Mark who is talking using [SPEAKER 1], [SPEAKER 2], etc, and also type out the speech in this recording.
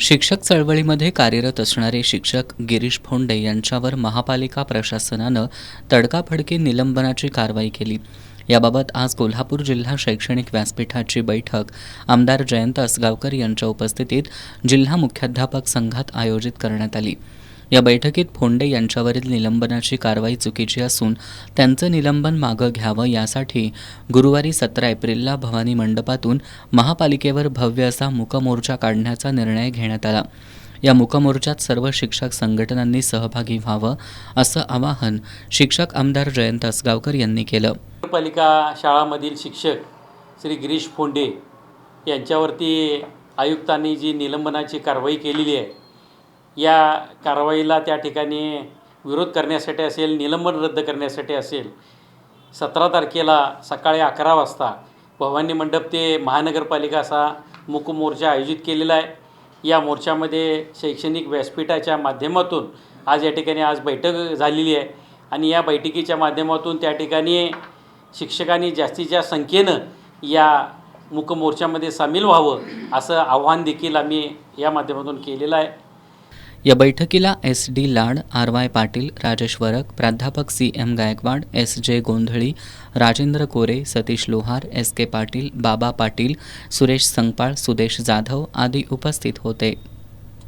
[SPEAKER 1] शिक्षक चळवळीमध्ये कार्यरत असणारे शिक्षक गिरीश फोंडे यांच्यावर महापालिका प्रशासनानं तडकाफडकी निलंबनाची कारवाई केली। याबाबत आज कोल्हापूर जिल्हा शैक्षणिक व्यासपीठाची बैठक आमदार जयंत असगावकर यांच्या उपस्थितीत जिल्हा मुख्याध्यापक संघात आयोजित करण्यात आली। या बैठकीत फोंडे यांच्यावरील निलंबनाची कारवाई चुकीची असून त्यांचं निलंबन मागं घ्यावं यासाठी गुरुवारी 17 एप्रिलला भवानी मंडपातून महापालिकेवर भव्य असा मूकमोर्चा काढण्याचा निर्णय घेण्यात आला। या मूकमोर्चात सर्व शिक्षक संघटनांनी सहभागी व्हावं असं आवाहन शिक्षक आमदार जयंत असगावकर यांनी केलं।
[SPEAKER 2] पालिका शाळामधील शिक्षक श्री गिरीश फोंडे यांच्यावरती आयुक्तांनी जी निलंबनाची कारवाई केलेली आहे, या कारवाईला त्या ठिकाणी विरोध करण्यासाठी असेल, निलंबन रद्द करण्यासाठी असेल, 17 तारखेला सकाळी 11 वाजता भवानी मंडप ते महानगरपालिका असा मूकमोर्चा आयोजित केलेला आहे। या मोर्चामध्ये शैक्षणिक व्यासपीठाच्या माध्यमातून आज या ठिकाणी बैठक झालेली आहे आणि या बैठकीच्या माध्यमातून त्या ठिकाणी शिक्षकांनी जास्तीत जास्त संख्येनं या मूकमोर्चामध्ये सामील व्हावं असं आव्हान देखील आम्ही या माध्यमातून केलेलं आहे।
[SPEAKER 1] या बैठकीला SD लाड, RY पाटील, राजेश वरक, प्राध्यापक CM गायकवाड, SJ गोंधळी, राजेंद्र कोरे, सतीश लोहार, SK पाटील, बाबा पाटील, सुरेश संगपाळ, सुदेश जाधव आदी उपस्थित होते।